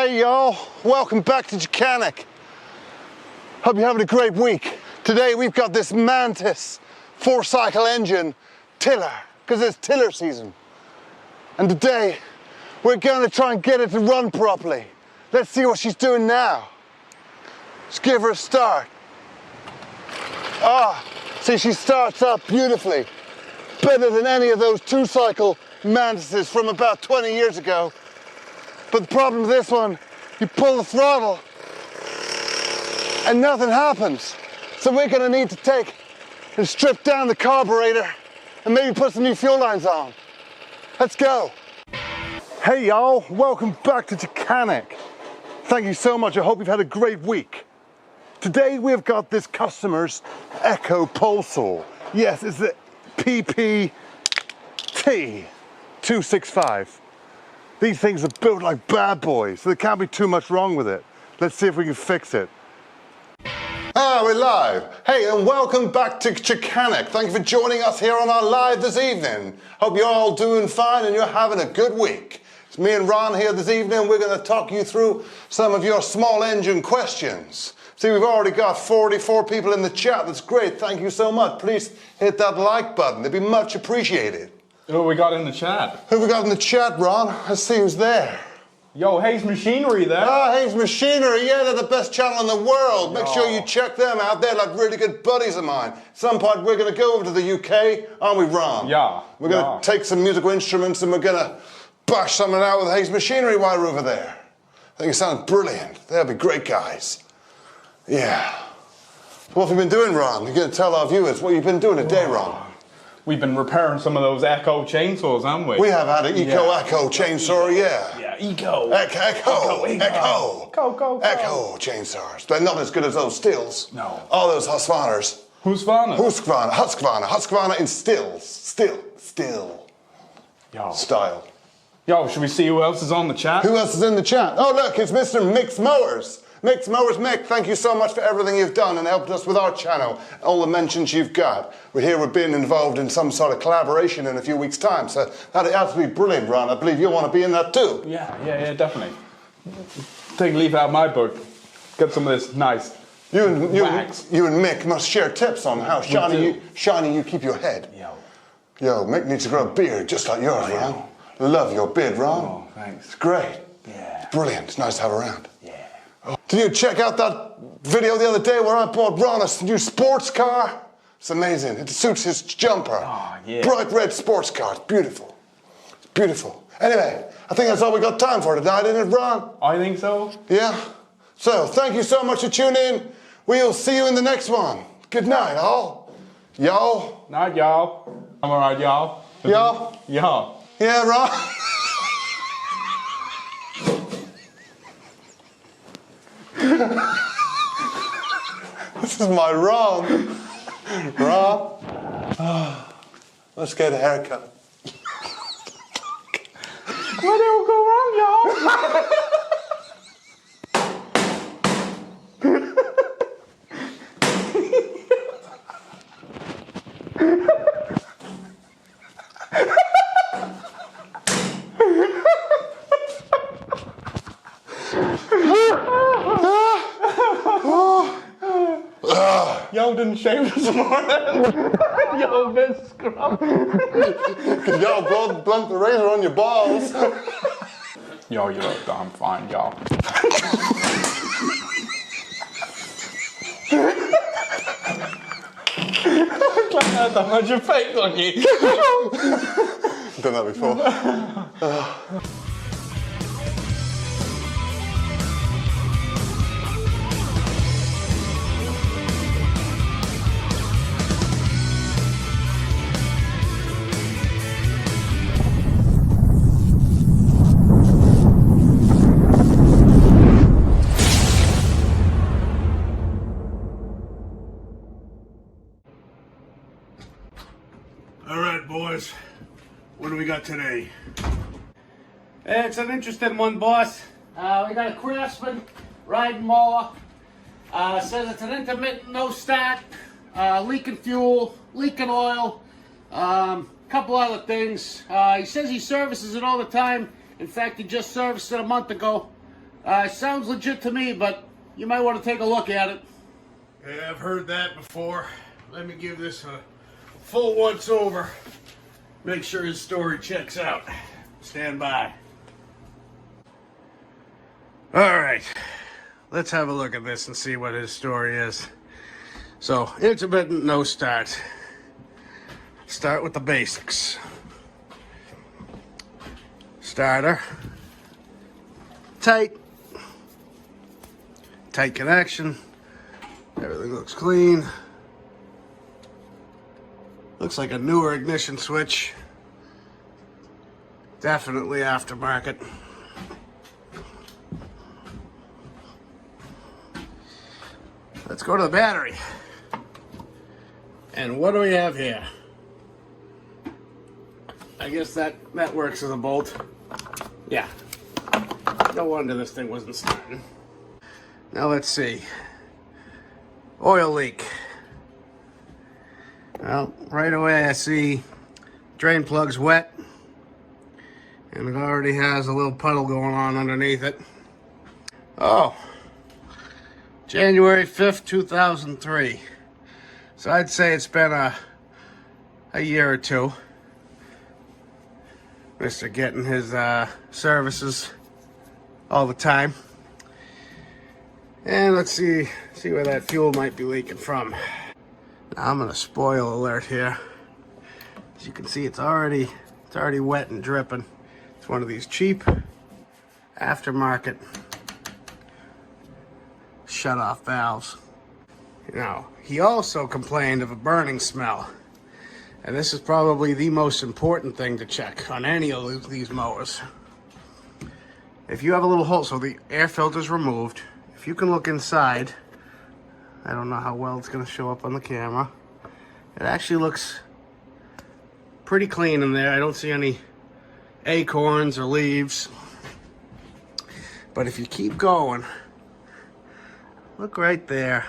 Hey y'all, welcome back to Diagnostic. Hope you're having a great week. Today we've got this Mantis 4-cycle engine tiller, because it's tiller season. And today we're going to try and get it to run properly. Let's see what she's doing now. Let's give her a start. See, she starts up beautifully. Better than any of those 2-cycle Mantises from about 20 years ago. But the problem with this one, you pull the throttle and nothing happens. So we're gonna need to take and strip down the carburetor and maybe put some new fuel lines on. Let's go. Hey y'all, welcome back to Diagnostic. Thank you so much, I hope you've had a great week. Today we've got this customer's Echo pole saw. Yes, it's the PPT 265. These things are built like bad boys, so there can't be too much wrong with it. Let's see if we can fix it. We're live. Hey, and welcome back to Diagnostic. Thank you for joining us here on our live this evening. Hope you're all doing fine and you're having a good week. It's me and Ron here this evening. We're going to talk you through some of your small engine questions. See, we've already got 44 people in the chat. That's great. Thank you so much. Please hit that like button. It'd be much appreciated. Who we got in the chat? Who we got in the chat, Ron? Let's see who's there. Yo, Hayes Machinery there. Hayes Machinery, yeah, they're the best channel in the world. Make sure you check them out. They're like really good buddies of mine. At some point, we're going to go over to the UK, aren't we, Ron? Yeah. We're going to take some musical instruments and we're going to bash something out with Hayes Machinery while we're over there. I think it sounds brilliant. They'll be great guys. Yeah. What have you been doing, Ron? You're going to tell our viewers what you've been doing today, Ron. We've been repairing some of those Echo chainsaws, haven't we? We have had an Echo chainsaw, yeah. Yeah, Echo chainsaws. They're not as good as those Stills. No. All those Husqvarnas. Husqvarna in Stills. Still. Yo. Style. Yo, should we see who else is on the chat? Who else is in the chat? Oh, look, it's Mr. Mick's Mowers. Mick, thank you so much for everything you've done and helped us with our channel, all the mentions you've got. We're here, we're being involved in some sort of collaboration in a few weeks' time, so that'd absolutely brilliant, Ron. I believe you'll want to be in that too. Yeah, definitely. Take a leaf out of my book. Get some of this nice wax. You and Mick must share tips on how shiny you keep your head. Yo, Mick needs to grow a beard just like yours, Ron. Love your beard, Ron. Oh, thanks. It's great. Yeah. Brilliant. It's nice to have around. Yeah. Did you check out that video the other day where I bought Ron a new sports car? It's amazing. It suits his jumper. Oh, yeah. Bright red sports car. It's beautiful. It's beautiful. Anyway, I think that's all we got time for tonight, isn't it, Ron? I think so. Yeah? So, thank you so much for tuning in. We'll see you in the next one. Good night, all. Y'all. Night, y'all. I'm all right, y'all. Y'all. Y'all. Yeah, Ron. This is my Ron. Let's get a haircut. What will go wrong, y'all? Y'all didn't shave this morning. Y'all been scrubbed. Y'all blunt the razor on your balls. Yo, you look damn fine, y'all. Like I had to hide your face on you. Done that before. All right, boys. What do we got today? It's an interesting one, boss. We got a Craftsman riding mower. Says it's an intermittent no start, leaking fuel, leaking oil, couple other things. He says he services it all the time. In fact, he just serviced it a month ago. Sounds legit to me, but you might want to take a look at it. Yeah, I've heard that before. Let me give this a full once over. Make sure his story checks out. Stand by. Alright, let's have a look at this and see what his story is. So, intermittent no start. Start with the basics. Starter. Tight. Tight connection. Everything looks clean. Looks like a newer ignition switch. Definitely aftermarket. Let's go to the battery. And what do we have here? I guess that works as a bolt. Yeah. No wonder this thing wasn't starting. Now let's see. Oil leak. Well, right away I see drain plug's wet. And it already has a little puddle going on underneath it. Oh. January 5th, 2003. So I'd say it's been a year or two. Mr. getting his services all the time. And let's see where that fuel might be leaking from. Now I'm gonna spoil alert here. As you can see, it's already wet and dripping. It's one of these cheap aftermarket shut-off valves. Now, he also complained of a burning smell. And this is probably the most important thing to check on any of these mowers. If you have a little hole, so the air filter's removed, if you can look inside, I don't know how well it's going to show up on the camera. It actually looks pretty clean in there. I don't see any acorns or leaves. But if you keep going, look right there.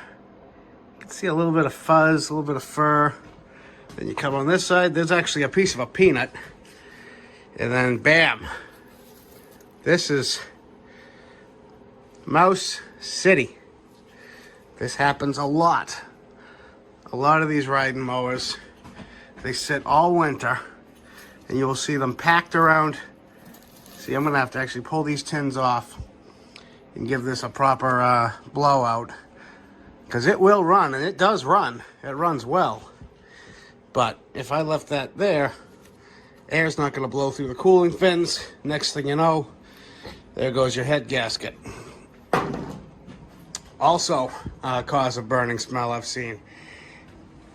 You can see a little bit of fuzz, a little bit of fur. Then you come on this side, there's actually a piece of a peanut. And then bam. This is Mouse City. This happens a lot. A lot of these riding mowers, they sit all winter and you'll see them packed around. See, I'm gonna have to actually pull these tins off and give this a proper blowout, because it will run, and it does run. It runs well. But if I left that there, air's not going to blow through the cooling fins. Next thing you know, there goes your head gasket. Also, cause of burning smell I've seen.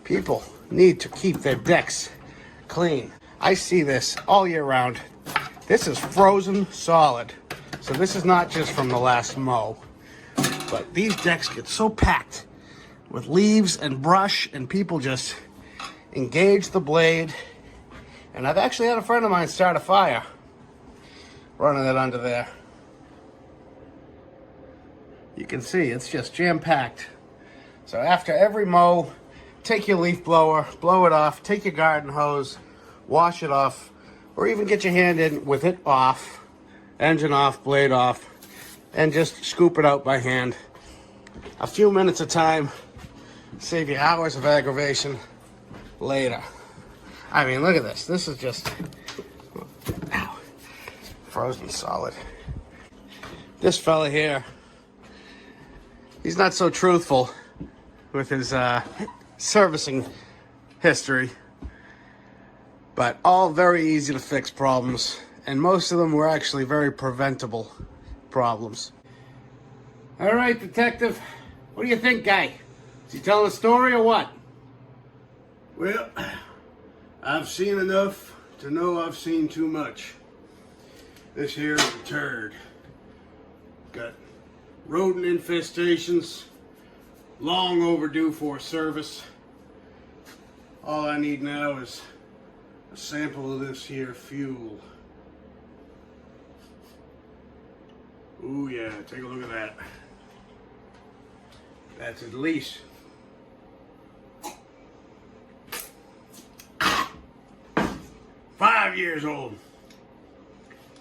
People need to keep their decks clean. I see this all year round. This is frozen solid. So this is not just from the last mow. But these decks get so packed with leaves and brush, and people just engage the blade. And I've actually had a friend of mine start a fire running it under there. You can see it's just jam-packed. So after every mow, take your leaf blower, blow it off, take your garden hose, wash it off, or even get your hand in with it off, engine off, blade off, and just scoop it out by hand. A few minutes of time, save you hours of aggravation later. I mean, look at this. This is just ow, frozen solid. This fella here, he's not so truthful with his servicing history, but all very easy to fix problems, and most of them were actually very preventable problems. All right, detective. What do you think, guy? Is he telling a story or what? Well, I've seen enough to know I've seen too much. This here is a turd. Got rodent infestations, long overdue for service. All I need now is a sample of this here fuel. Ooh yeah, take a look at that. That's at least 5 years old.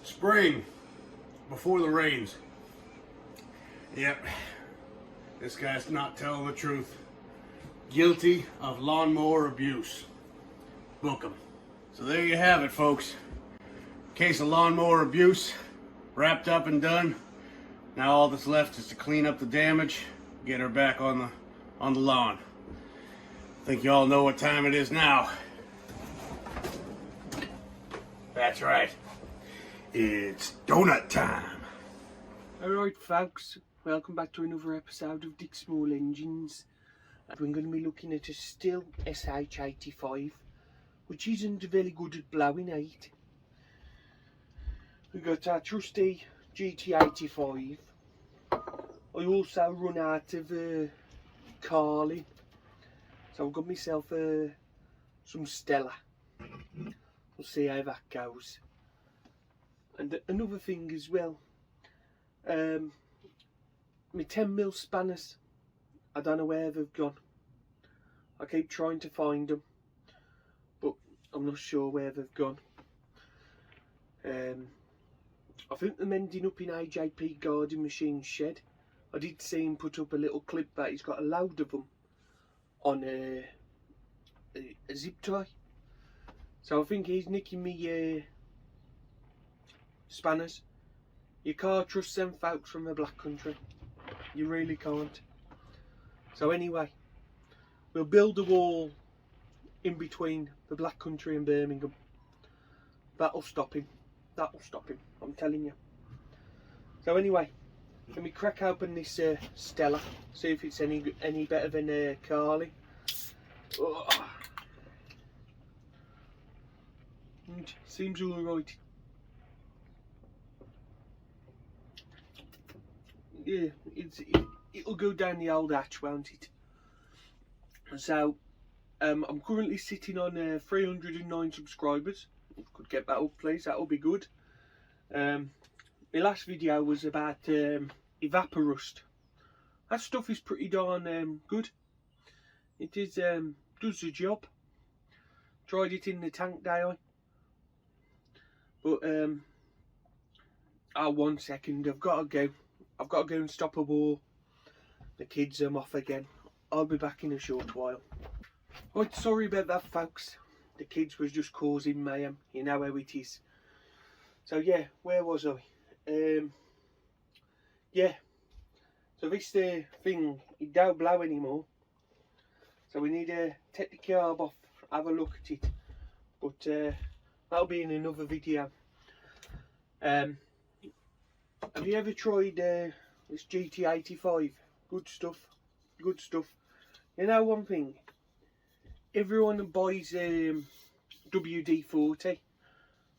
Spring, before the rains. Yep, this guy's not telling the truth. Guilty of lawnmower abuse. Book him. So there you have it, folks. Case of lawnmower abuse, wrapped up and done. Now all that's left is to clean up the damage, get her back on the lawn. I think you all know what time it is now. That's right. It's donut time. Alright folks, welcome back to another episode of Dick Small Engines. We're going to be looking at a Still SH85, which isn't very good at blowing heat. We've got our trusty GT85. I also run out of Carling, so I've got myself some Stella. We'll see how that goes. And another thing as well, my 10mm spanners, I don't know where they've gone. I keep trying to find them, but I'm not sure where they've gone. I think they're ending up in AJP Garden Machine shed. I did see him put up a little clip that he's got a load of them on a zip tie. So I think he's nicking me spanners. You can't trust them folks from the Black Country. You really can't. So anyway, we'll build a wall in between the Black Country and Birmingham. That'll stop him. That'll stop him, I'm telling you. So anyway, let me crack open this Stella, see if it's any better than Carly. Oh. Seems alright. Yeah, it'll go down the old hatch, won't it? So, I'm currently sitting on 309 subscribers. If I could get that up, please, that'll be good. My last video was about evaporust. That stuff is pretty darn good. It is does the job. Tried it in the tank day, but oh, 1 second, I've got to go. I've got to go and stop a war. The kids are off again. I'll be back in a short while. Right, sorry about that, folks. The kids was just causing mayhem. You know how it is. So yeah, where was I? Yeah. So this thing, it don't blow anymore. So we need to take the carb off, have a look at it. But that'll be in another video. Have you ever tried this GT85? Good stuff. Good stuff. You know one thing? Everyone buys WD-40.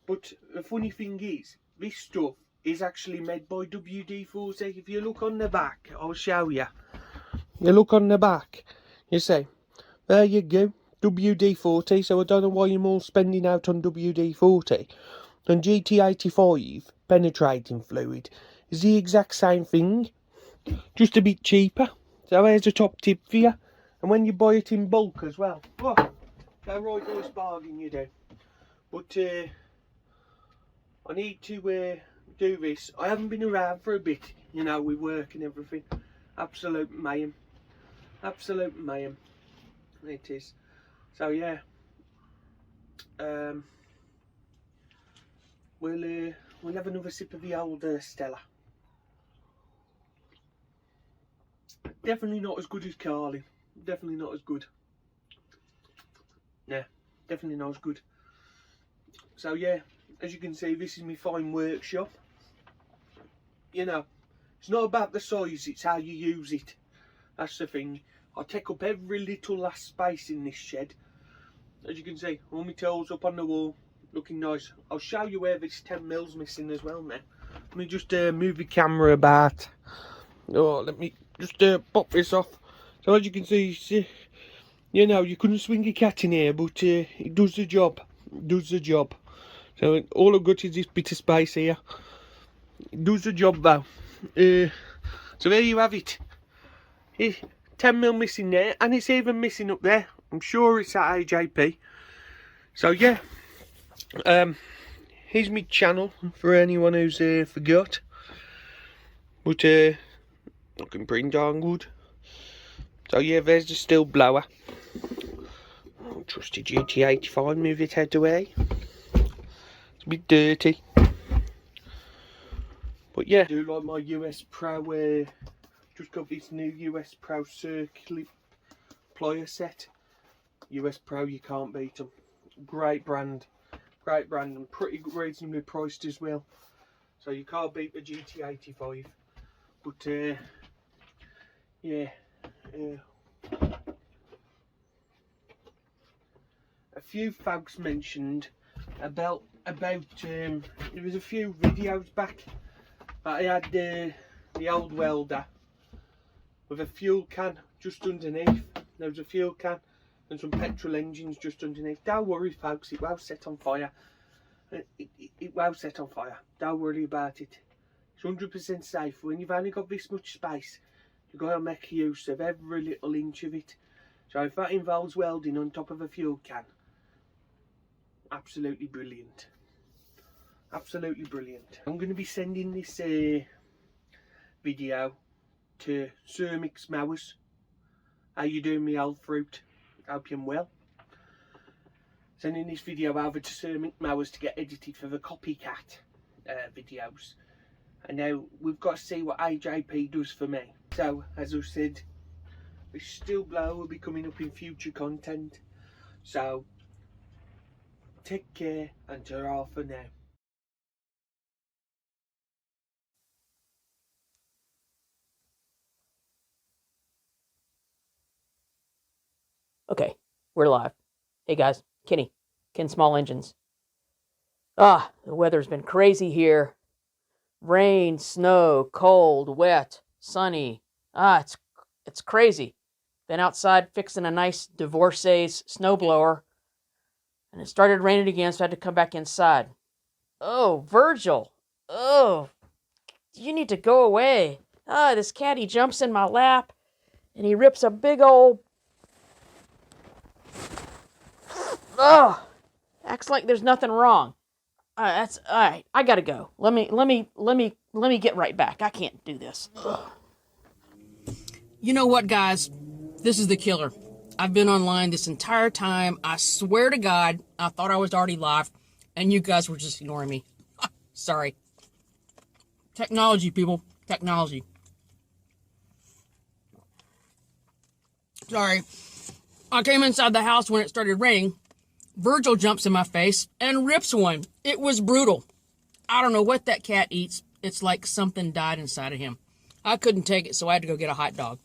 But the funny thing is, this stuff is actually made by WD-40. If you look on the back, I'll show you. You look on the back, you see, there you go, WD-40. So I don't know why you're all spending out on WD-40. And GT85 penetrating fluid is the exact same thing, just a bit cheaper. So there's a top tip for you. And when you buy it in bulk as well, oh, they're right nice bargain you do. But I need to do this. I haven't been around for a bit, you know, with work and everything. Absolute mayhem. Absolute mayhem. It is. So yeah. We'll have another sip of the old Stella. Definitely not as good as Carly. Definitely not as good. Nah, definitely not as good. So yeah, as you can see, this is my fine workshop. You know, it's not about the size, it's how you use it. That's the thing. I take up every little last space in this shed. As you can see, all my tools up on the wall, looking nice. I'll show you where this 10mm missing as well now. Let me just move the camera about. Oh, let me just pop this off. So as you can see, you know, you couldn't swing a cat in here, but it does the job. It does the job. So all I've got is this bit of space here. It does the job though. So there you have it. 10mm missing there, and it's even missing up there. I'm sure it's at AJP. So yeah, here's my channel for anyone who's forgot. But Looking pretty darn good. So yeah, there's the still blower. Trusty GT85, move it out the way. It's a bit dirty. But yeah, I do like my US Pro, just got this new US Pro circular plier set. US Pro, you can't beat them. Great brand and pretty reasonably priced as well. So you can't beat the GT85. But yeah, a few folks mentioned about there was a few videos back that I had the old welder with a fuel can just underneath. There was a fuel can and some petrol engines just underneath. Don't worry folks, it won't set on fire. It won't set on fire. Don't worry about it. It's 100% safe. When you've only got this much space, you've got to make use of every little inch of it. So if that involves welding on top of a fuel can, absolutely brilliant. Absolutely brilliant. I'm going to be sending this video to Sir Mix Mowers. How you doing, me old fruit? Hope you're well. Sending this video over to Sir Mix Mowers to get edited for the copycat videos. And now we've got to see what AJP does for me. So, as I said, this still blower will be coming up in future content. So, take care and ta-ra for now. Okay, we're live. Hey guys, Ken Small Engines. The weather's been crazy here. Rain, snow, cold, wet, sunny. It's crazy. Been outside fixing a nice Divorcee's snowblower, and it started raining again, so I had to come back inside. Oh, Virgil. Oh, you need to go away. This cat, he jumps in my lap, and he rips a big old... acts like there's nothing wrong. That's all right. I gotta go. Let me get right back. I can't do this. You know what, guys? This is the killer. I've been online this entire time. I swear to God, I thought I was already live, and you guys were just ignoring me. Sorry. Technology, people. Technology. Sorry. I came inside the house when it started raining. Virgil jumps in my face and rips one. It was brutal. I don't know what that cat eats. It's like something died inside of him. I couldn't take it, so I had to go get a hot dog.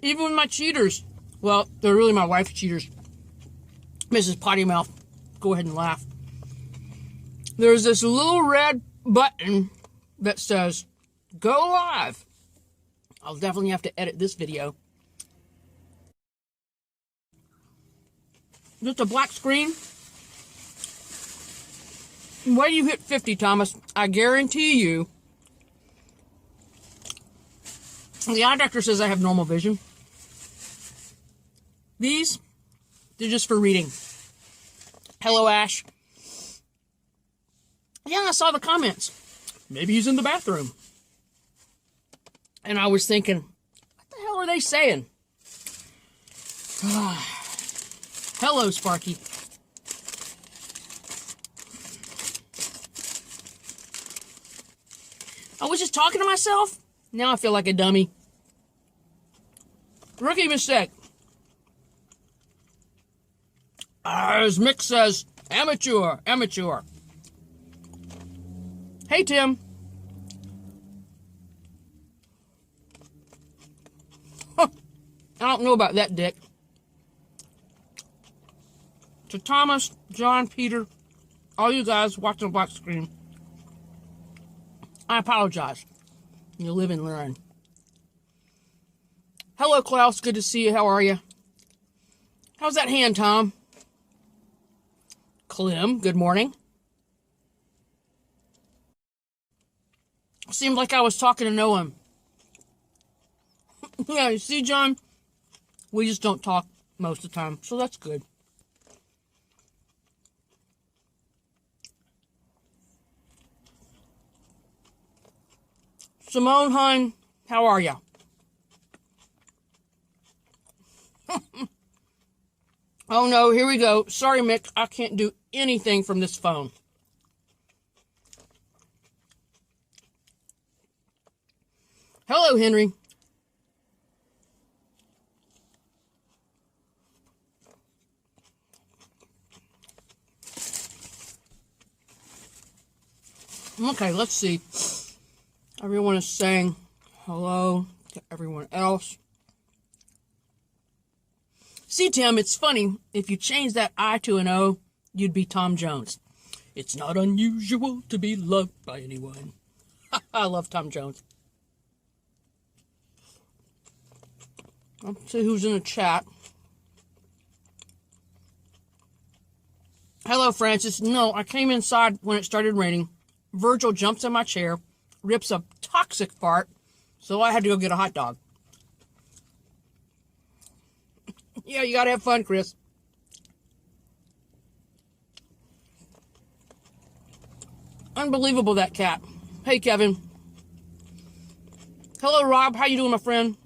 Even with my cheaters. Well, they're really my wife's cheaters. Mrs. Potty Mouth, go ahead and laugh. There's this little red button that says, go live. I'll definitely have to edit this video. Just a black screen. When you hit 50, Thomas, I guarantee you, the eye doctor says I have normal vision. These, they're just for reading. Hello, Ash. Yeah, I saw the comments. Maybe he's in the bathroom. And I was thinking, what the hell are they saying? Hello, Sparky. I was just talking to myself. Now I feel like a dummy. Rookie mistake. As Mick says, amateur. Hey, Tim. I don't know about that, Dick. To Thomas, John, Peter, all you guys watching the black screen, I apologize. You live and learn. Hello, Klaus. Good to see you. How are you? How's that hand, Tom? Clem, good morning. Seemed like I was talking to no one. Yeah, you see, John? We just don't talk most of the time, so that's good. Simone, hun, how are ya? Oh no, here we go. Sorry, Mick, I can't do anything from this phone. Hello, Henry. Okay, let's see. Everyone is saying hello to everyone else. See, Tim, it's funny. If you change that I to an O, you'd be Tom Jones. It's not unusual to be loved by anyone. I love Tom Jones. Let's see who's in the chat. Hello, Francis. No, I came inside when it started raining. Virgil jumps in my chair, rips a toxic fart, so I had to go get a hot dog. Yeah, you gotta have fun, Chris. Unbelievable, that cat. Hey, Kevin. Hello, Rob. How you doing, my friend?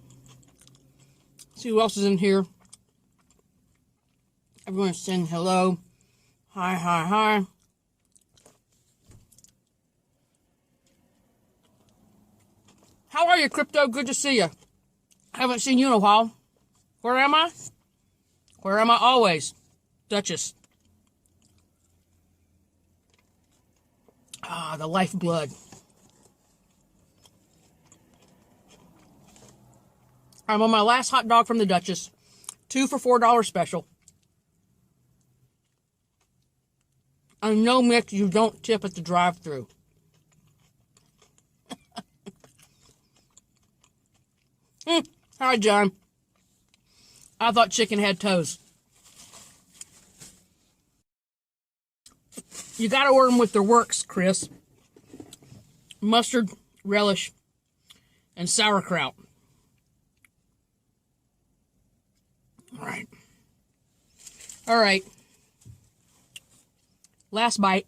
See who else is in here. Everyone's saying hello. Hi, hi, hi. How are you, Crypto? Good to see you. Haven't seen you in a while. Where am I? Where am I always? Duchess. Ah, the lifeblood. I'm on my last hot dog from the Duchess. 2 for $4 special. I know, Mick, you don't tip at the drive-thru. Hi, John. I thought chicken had toes. You gotta order them with their works, Chris. Mustard, relish, and sauerkraut. All right. Last bite.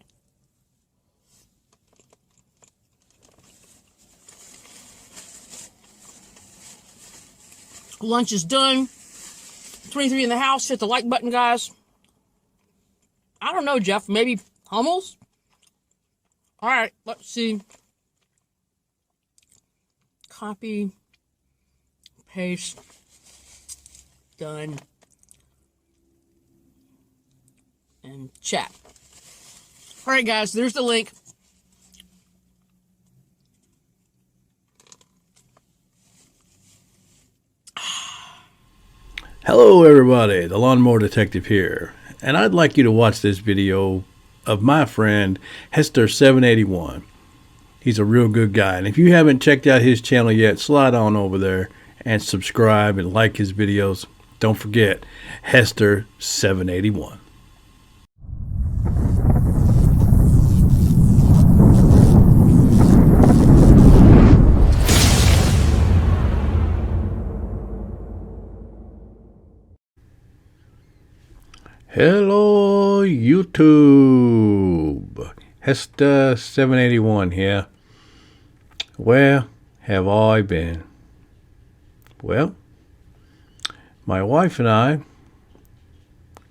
Lunch is done. 23 in the house. Hit the like button, guys. I don't know, Jeff. Maybe Hummels? All right. Let's see. Copy. Paste. Done. And chat. All right, guys. There's the link. Hello everybody, the Lawnmower Detective here, and I'd like you to watch this video of my friend Hester781. He's a real good guy, and if you haven't checked out his channel yet, slide on over there and subscribe and like his videos. Don't forget, Hester781. Hello YouTube, Hester781 here. Where have I been? Well, my wife and I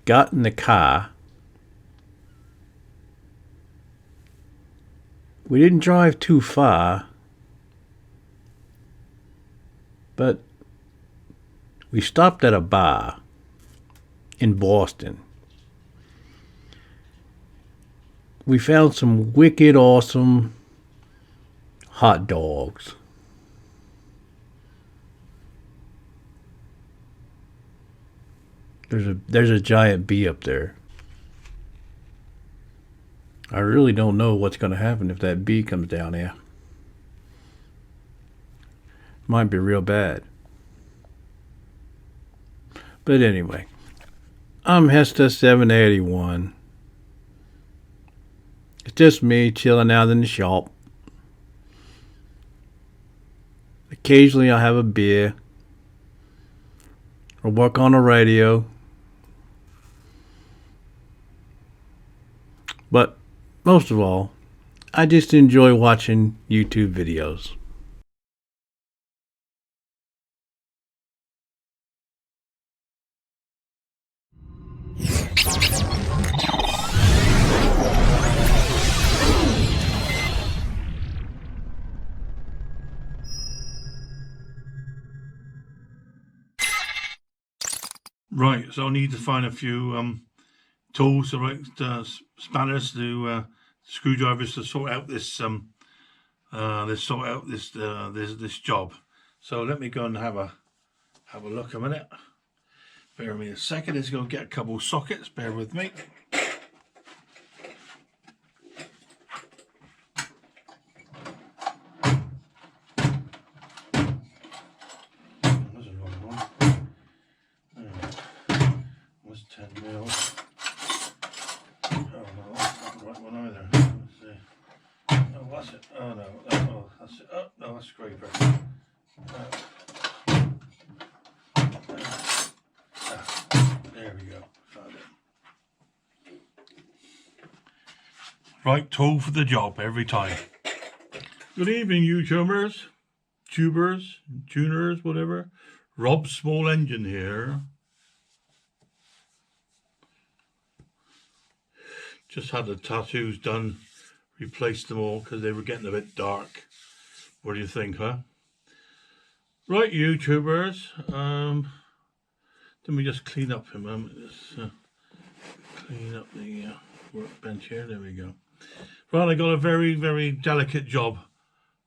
got in the car. We didn't drive too far, but we stopped at a bar in Boston. We found some wicked awesome hot dogs. There's a giant bee up there. I really don't know what's going to happen if that bee comes down there. Might be real bad. But anyway, I'm Hester781. It's just me chilling out in the shop. Occasionally I'll have a beer or work on the radio. But most of all, I just enjoy watching YouTube videos. Right, so I need to find a few tools, spanners, screwdrivers to sort out this this job. So let me go and have a look a minute. Bear with me a second. Let's go get a couple of sockets. Bear with me. That's the wrong one. 10 mil. Oh no, that's not the right one either. Let's see. Oh, what's it? Oh no, oh, that's it. Oh no, that's scraper. There we go. Found it. Right tool for the job every time. Good evening, YouTubers, tubers, tuners, whatever. Rob Small Engine here. Just had the tattoos done, replaced them all because they were getting a bit dark. What do you think, huh? Right, YouTubers. Let me just clean up a moment. Just clean up the workbench here. There we go. Right, I got a very, very delicate job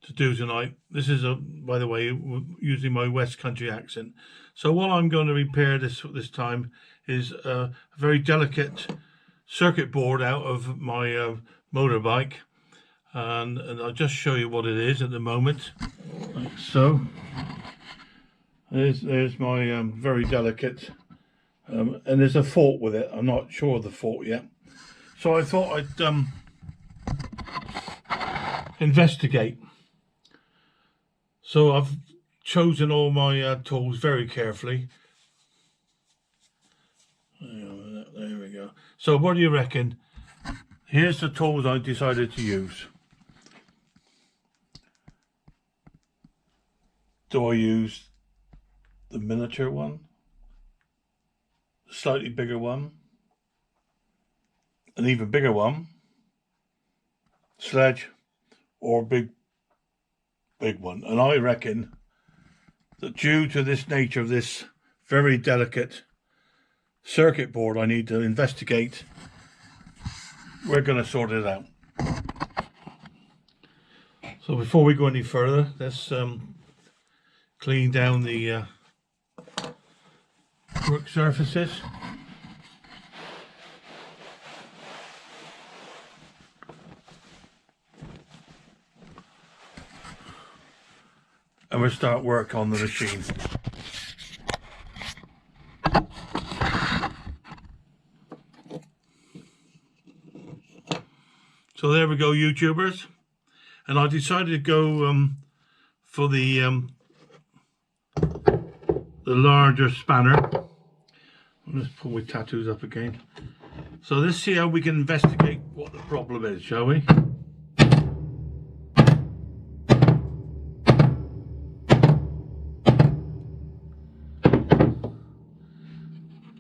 to do tonight. This is, by the way, using my West Country accent. So what I'm going to repair this time is a very delicate circuit board out of my motorbike, and I'll just show you what it is at the moment. Like so. There's my very delicate, and there's a fault with it. I'm not sure of the fault yet, so I thought I'd investigate. So I've chosen all my tools very carefully. There we go. So what do you reckon? Here's the tools I decided to use. Do I use the miniature one, the slightly bigger one, an even bigger one, sledge, or big one? And I reckon that due to this nature of this very delicate circuit board I need to investigate, we're going to sort it out. So before we go any further, let's clean down the work surfaces. And we'll start work on the machine. So there we go, YouTubers, and I decided to go for the larger spanner. Let's pull my tattoos up again. So let's see how we can investigate what the problem is, shall we?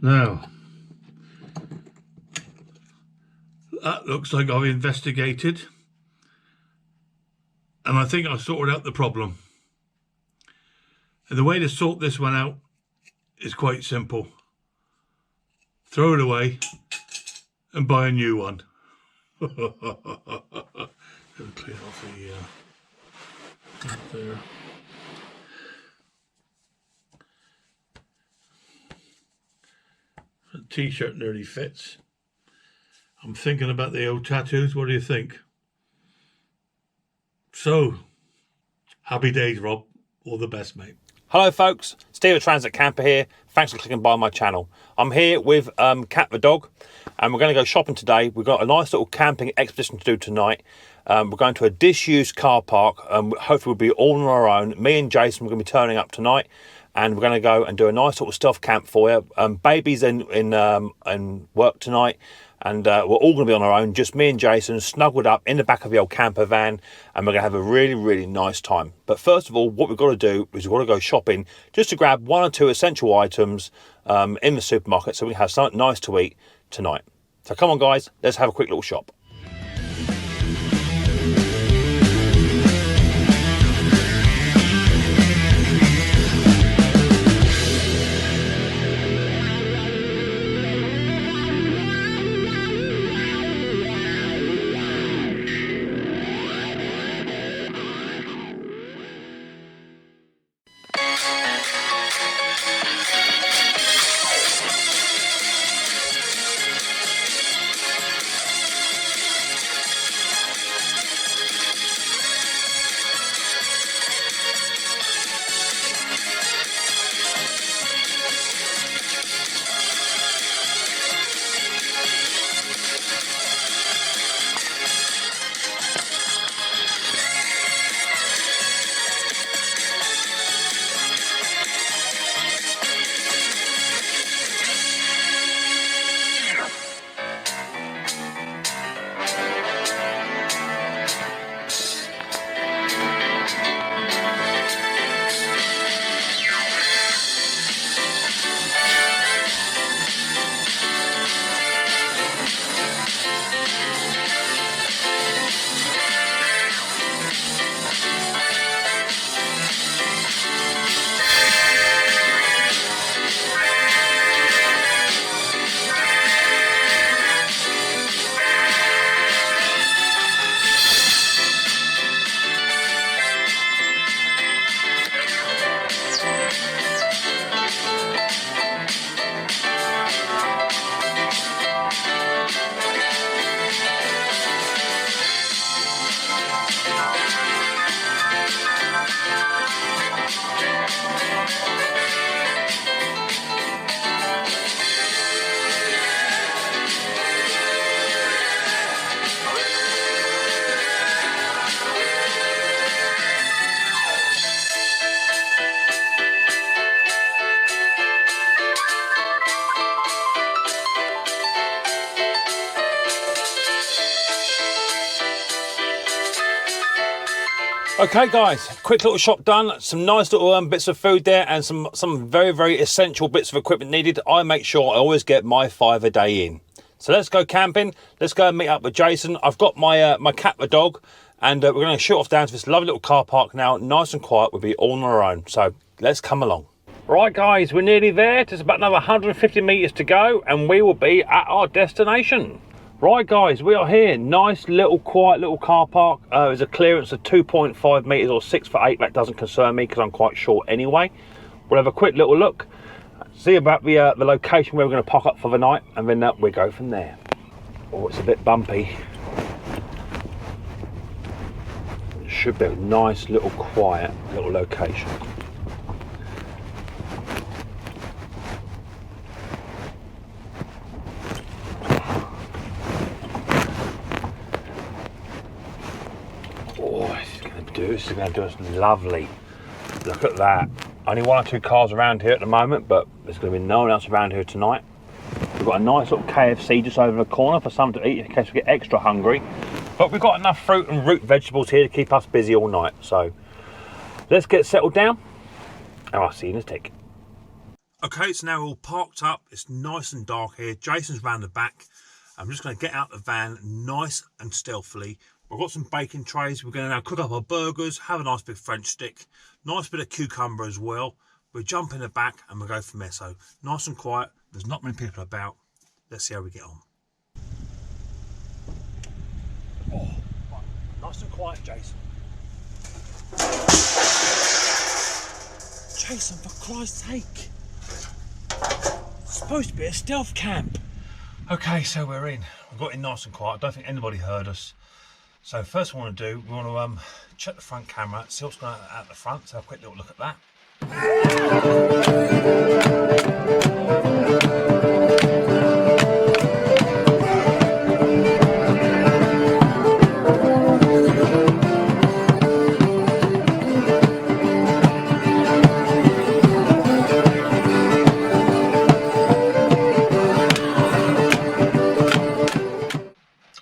Now, that looks like I've investigated, and I think I've sorted out the problem. And the way to sort this one out is quite simple. Throw it away and buy a new one. Clean off the up there. The t-shirt nearly fits. I'm thinking about the old tattoos. What do you think? So, happy days, Rob. All the best, mate. Hello folks, Steve the Transit Camper here. Thanks for clicking by my channel. I'm here with Cat the dog, and we're going to go shopping today. We've got a nice little camping expedition to do tonight. We're going to a disused car park. Hopefully we'll be all on our own. Me and Jason, we're going to be turning up tonight, and we're going to go and do a nice little stealth camp for you. Baby's in work tonight, and we're all going to be on our own, just me and Jason, snuggled up in the back of the old camper van, and we're going to have a really, really nice time. But first of all, what we've got to do is we've got to go shopping just to grab 1 or 2 essential items in the supermarket so we can have something nice to eat tonight. So come on guys, let's have a quick little shop. Okay guys, quick little shop done, some nice little bits of food there and some very, very essential bits of equipment needed. I make sure I always get my 5 a day in. So let's go camping, let's go and meet up with Jason. I've got my my cat, the dog, and we're going to shoot off down to this lovely little car park now, nice and quiet, we'll be all on our own. So let's come along. Right guys, we're nearly there, just about another 150 metres to go and we will be at our destination. Right guys, we are here, nice little quiet little car park. There's a clearance of 2.5 metres or 6 for 8, that doesn't concern me because I'm quite short anyway. We'll have a quick little look, see about the location where we're going to park up for the night, and then we go from there. Oh, it's a bit bumpy. It should be a nice little quiet little location. This is going to do us lovely. Look at that. Only 1 or 2 cars around here at the moment, but there's going to be no one else around here tonight. We've got a nice little KFC just over the corner for something to eat in case we get extra hungry. But we've got enough fruit and root vegetables here to keep us busy all night. So let's get settled down and I'll see you in a tick. Okay, it's now all parked up. It's nice and dark here. Jason's round the back. I'm just going to get out the van nice and stealthily. We've got some bacon trays. We're going to now cook up our burgers, have a nice big French stick, nice bit of cucumber as well. We'll jump in the back and we'll go from there. So nice and quiet. There's not many people about. Let's see how we get on. Oh, right. Nice and quiet, Jason. Jason, for Christ's sake. It's supposed to be a stealth camp. Okay, so we're in. We've got in nice and quiet. I don't think anybody heard us. So first we want to do, we want to check the front camera, see what's going on at the front, so have a quick little look at that.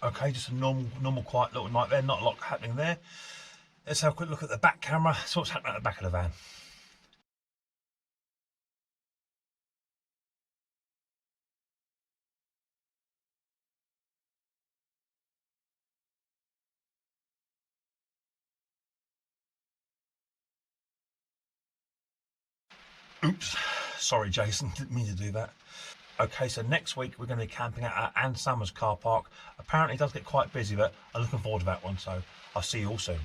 Okay, just a normal quiet little night there, not a lot happening there. Let's have a quick look at the back camera, see what's happening at the back of the van. Oops, sorry Jason, didn't mean to do that. Okay, so next week we're going to be camping at Ann Summers car park. Apparently it does get quite busy, but I'm looking forward to that one, so I'll see you all soon.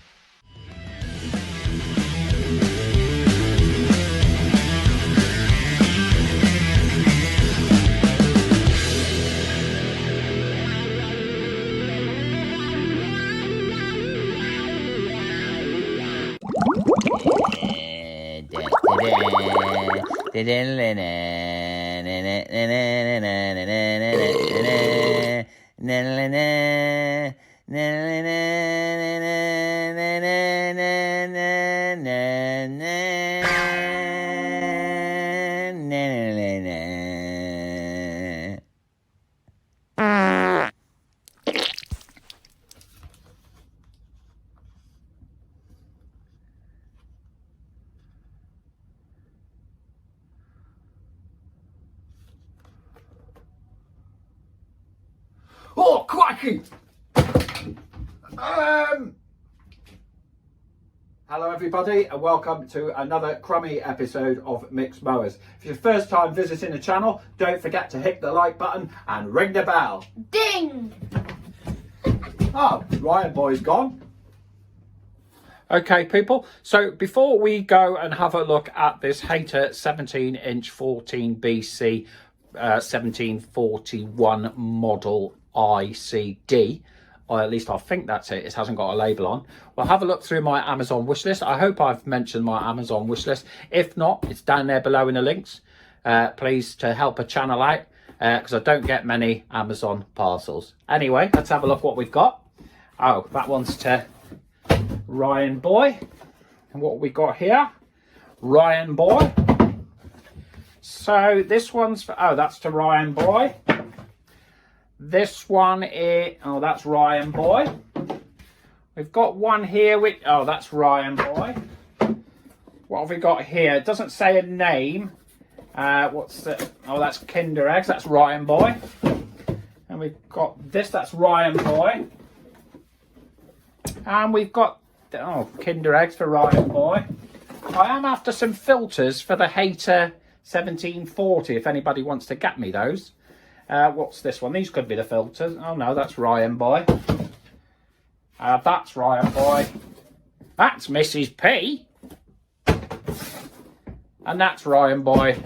Oh, crikey! Hello everybody and welcome to another crummy episode of Mixed Mowers. If it's your first time visiting the channel, don't forget to hit the like button and ring the bell. Ding! Oh, Ryan boy's gone. Okay people, so before we go and have a look at this Hater 17-inch 14 BC 1741 model ICD, or at least I think that's it, it hasn't got a label on. We'll have a look through my Amazon wishlist. I hope I've mentioned my Amazon wishlist. If not, it's down there below in the links. Please to help a channel out, because I don't get many Amazon parcels. Anyway, let's have a look what we've got. Oh, that one's to Ryan boy. And what we got here, Ryan boy. So this one's for, oh, that's to Ryan boy. This one is, oh, that's Ryan boy. We've got one here which, oh, that's Ryan boy. What have we got here? It doesn't say a name. What's the, oh, that's Kinder Eggs, that's Ryan boy. And we've got this, that's Ryan boy. And we've got, oh, Kinder Eggs for Ryan boy. I am after some filters for the Hater 1740, if anybody wants to get me those. What's this one? These could be the filters. Oh no, that's Ryan boy. That's Ryan boy. That's Mrs. P. And that's Ryan boy.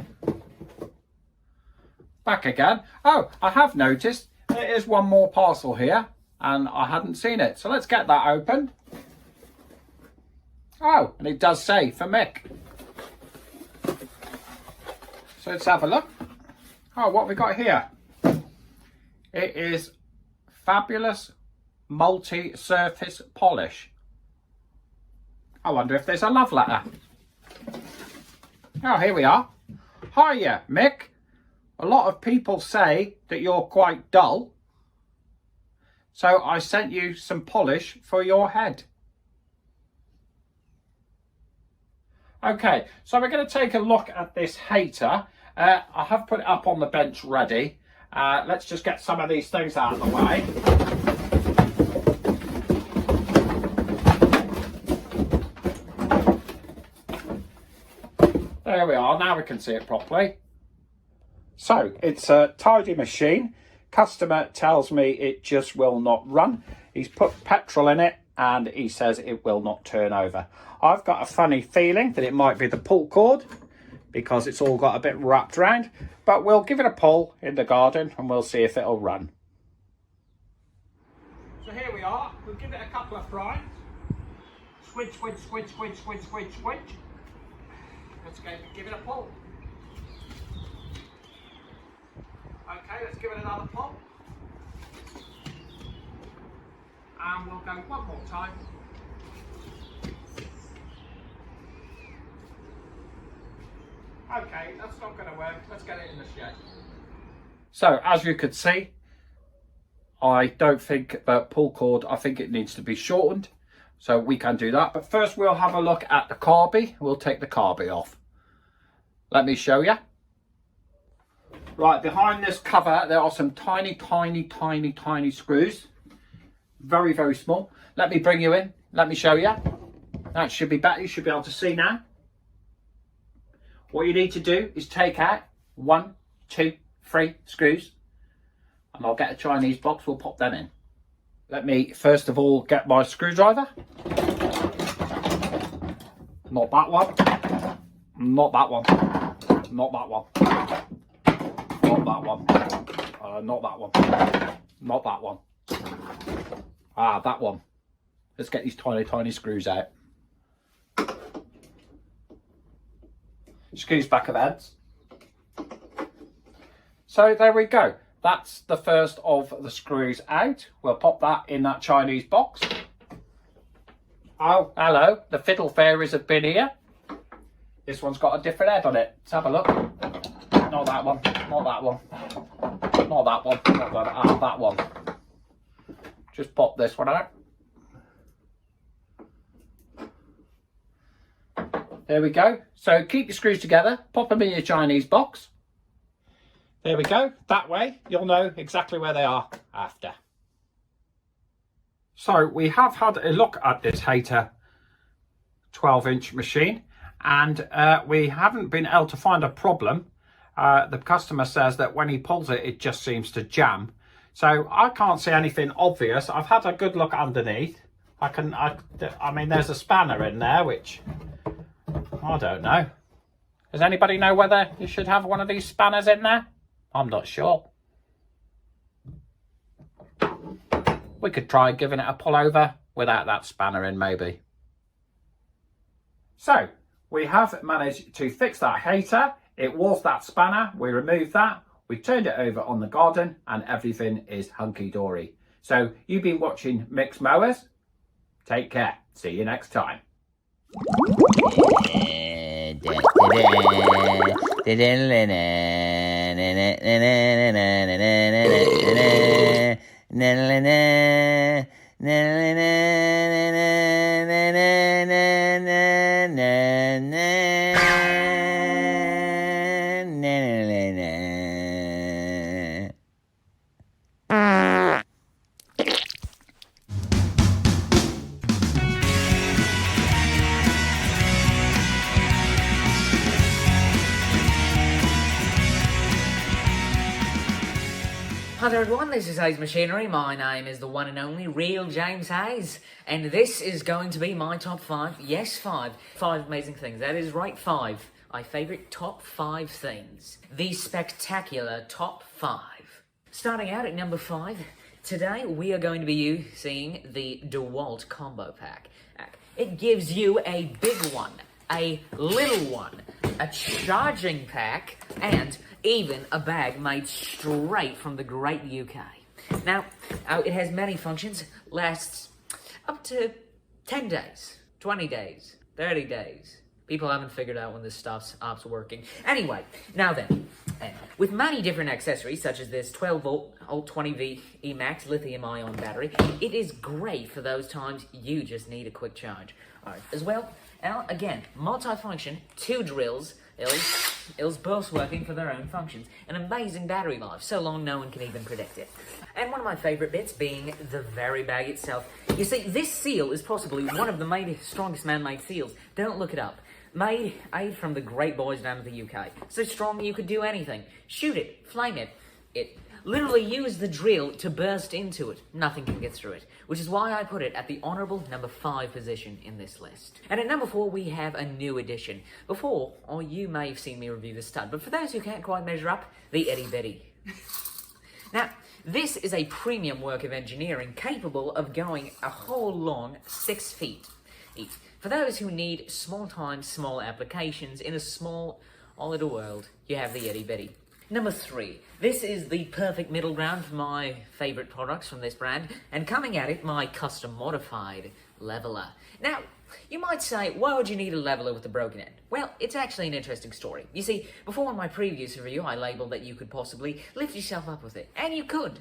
Back again. Oh, I have noticed there is one more parcel here and I hadn't seen it. So let's get that opened. Oh, and it does say for Mick. So let's have a look. Oh, what have we got here? It is Fabulous Multi-Surface Polish. I wonder if there's a love letter. Oh, here we are. Hiya, Mick. A lot of people say that you're quite dull. So I sent you some polish for your head. Okay, so we're going to take a look at this Hater. I have put it up on the bench ready. Let's just get some of these things out of the way. There we are, now we can see it properly. So, it's a tidy machine. Customer tells me it just will not run. He's put petrol in it and he says it will not turn over. I've got a funny feeling that it might be the pull cord because it's all got a bit wrapped around, but we'll give it a pull in the garden and we'll see if it'll run. So here we are, we'll give it a couple of fries. Squidge, squidge, squidge, squidge, squidge, squidge, squidge. Let's go give it a pull. Okay, let's give it another pull. And we'll go one more time. Okay, that's not going to work. Let's get it in the shed. So, as you could see, I don't think the pull cord, I think it needs to be shortened. So we can do that. But first we'll have a look at the carby. We'll take the carby off. Let me show you. Right, behind this cover, there are some tiny, tiny, tiny, tiny screws. Very, very small. Let me bring you in. Let me show you. That should be better. You should be able to see now. What you need to do is take out 1, 2, 3 screws. And I'll get a Chinese box. We'll pop them in. Let me, first of all, get my screwdriver. Not that one. Not that one. Not that one. Not that one. Not that one. Not that one. Ah, that one. Let's get these tiny, tiny screws out. Screws back of heads. So there we go. That's the first of the screws out. We'll pop that in that Chinese box. Oh, hello. The fiddle fairies have been here. This one's got a different head on it. Let's have a look. Not that one. Not that one. Not that one. Not that. Ah, that one. Just pop this one out. There we go. So keep your screws together. Pop them in your Chinese box. There we go. That way you'll know exactly where they are after. So we have had a look at this Hater 12-inch machine and we haven't been able to find a problem. The customer says that when he pulls it, it just seems to jam. So I can't see anything obvious. I've had a good look underneath. I mean, there's a spanner in there, which I don't know. Does anybody know whether you should have one of these spanners in there? I'm not sure. We could try giving it a pull over without that spanner in, maybe. So, we have managed to fix that Hater. It was that spanner. We removed that. We turned it over on the garden and everything is hunky-dory. So, you've been watching Mick's Mowers. Take care. See you next time. Hi there everyone, this is Hayes Machinery. My name is the one and only real James Hayes, and this is going to be my top 5, yes 5 amazing things, that is right, 5. My favourite top 5 things. The spectacular top 5. Starting out at number 5, today we are going to be seeing the DeWalt Combo Pack. It gives you a big one, a little one, a charging pack, and even a bag made straight from the great UK. Now, it has many functions, lasts up to 10 days, 20 days, 30 days. People haven't figured out when this stuff's working. Anyway, now then, with many different accessories, such as this 12-volt Alt 20V eMax lithium-ion battery, it is great for those times you just need a quick charge. Alright, as well, again, multi-function, 2 drills, Ills both working for their own functions. An amazing battery life, so long no one can even predict it. And one of my favourite bits being the very bag itself. You see, this seal is possibly one of the strongest man-made seals. Don't look it up. Made from the great boys down in the UK. So strong you could do anything. Shoot it, flame it. It literally use the drill to burst into it. Nothing can get through it. Which is why I put it at the honourable number 5 position in this list. And at number 4 we have a new addition. Before, or you may have seen me review the stud, but for those who can't quite measure up, the Itty Bitty. Now, this is a premium work of engineering capable of going a whole long 6 feet each. For those who need small-time, small applications in a small, all-little world, you have the Itty Bitty. Number 3. This is the perfect middle ground for my favourite products from this brand, and coming at it, my custom-modified leveler. Now, you might say, why would you need a leveler with a broken end? Well, it's actually an interesting story. You see, before in my previous review, I labelled that you could possibly lift yourself up with it, and you could.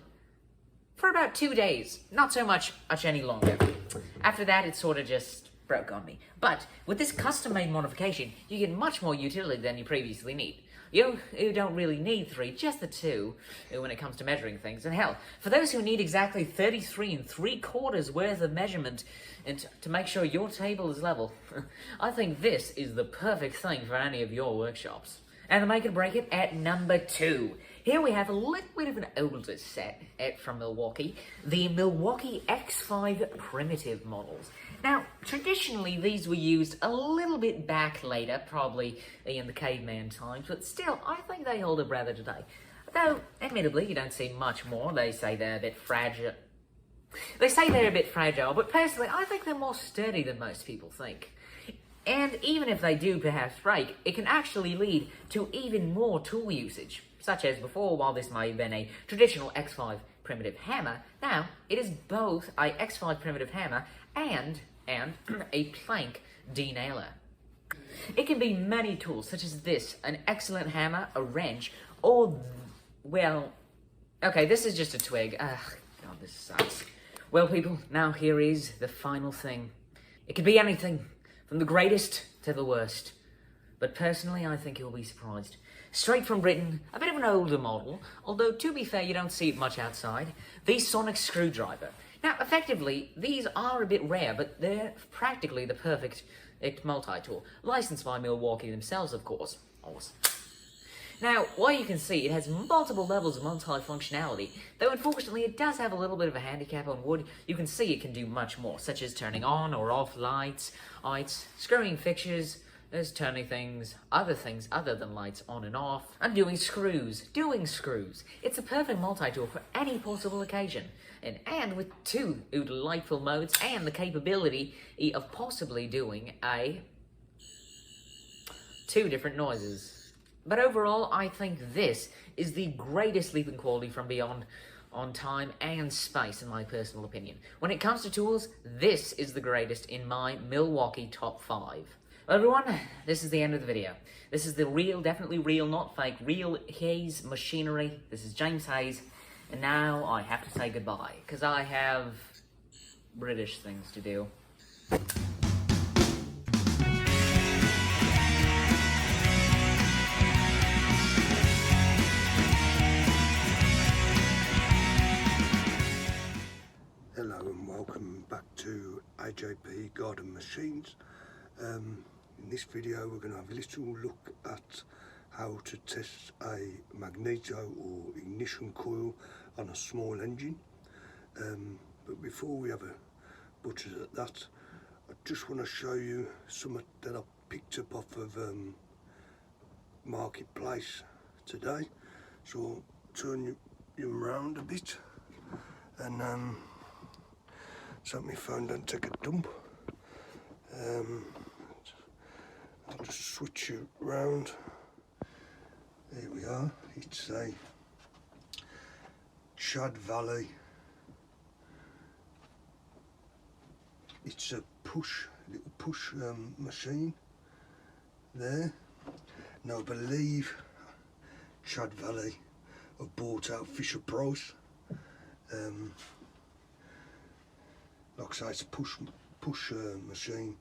For about 2 days, not so much any longer. After that, it sort of just broke on me. But with this custom-made modification, you get much more utility than you previously need. You don't really need 3, just the 2 when it comes to measuring things. And hell, for those who need exactly 33 3/4 worth of measurement and to make sure your table is level, I think this is the perfect thing for any of your workshops. And to make it break it, at number 2. Here we have a little bit of an older set from Milwaukee, the Milwaukee X5 Primitive models. Now, traditionally these were used a little bit back later, probably in the caveman times, but still, I think they hold up rather today. Though, admittedly, you don't see much more. They say they're a bit fragile. But personally, I think they're more sturdy than most people think. And even if they do perhaps break, it can actually lead to even more tool usage. Such as before, while this may have been a traditional X5 primitive hammer, now it is both a X5 primitive hammer and a plank denailer. It can be many tools, such as this, an excellent hammer, a wrench, or, well, okay, this is just a twig. Ugh, God, this sucks. Well, people, now here is the final thing. It could be anything, from the greatest to the worst. But personally, I think you'll be surprised. Straight from Britain, a bit of an older model, although to be fair, you don't see it much outside, the sonic screwdriver. Now, effectively, these are a bit rare, but they're practically the perfect multi-tool, licensed by Milwaukee themselves, of course. Now, while you can see, it has multiple levels of multi-functionality, though unfortunately it does have a little bit of a handicap on wood. You can see it can do much more, such as turning on or off lights, screwing fixtures, there's turning other things other than lights on and off, and doing screws. It's a perfect multi-tool for any possible occasion. And with 2 delightful modes and the capability of possibly doing 2 different noises. But overall, I think this is the greatest leap in quality from beyond on time and space, in my personal opinion. When it comes to tools, this is the greatest in my Milwaukee top 5. Well, everyone, this is the end of the video. This is the real, definitely real, not fake, real Hayes Machinery. This is James Hayes, and now I have to say goodbye, because I have British things to do. Hello and welcome back to AJP Garden Machines. In this video we're going to have a little look at how to test a magneto or ignition coil on a small engine. But before we have a butcher's at that, I just want to show you something that I picked up off of Marketplace today. So turn you around a bit, and so my phone don't take a dump. I'll just switch you round. There we are. It's a Chad Valley. It's a little push machine there. Now I believe Chad Valley have bought out Fisher Price. Like I say, it's a push machine.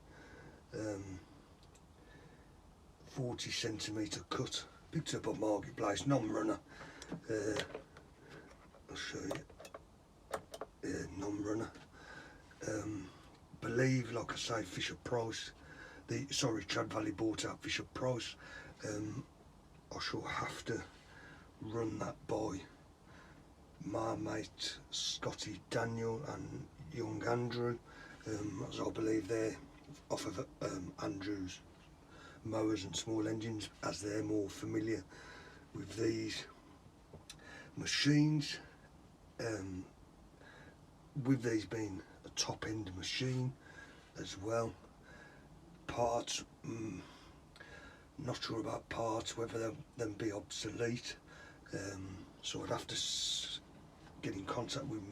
40 centimetre cut. Picked up on Marketplace, non-runner. I'll show you. Non-runner. Believe, like I say, Fisher Price. Chad Valley bought out Fisher Price. I shall have to run that by my mate Scotty Daniel and young Andrew, as I believe they're off of Andrew's Mowers and Small Engines, as they're more familiar with these machines. With these being a top end machine as well, parts, not sure about parts, whether they'll be obsolete, so I'd have to get in contact with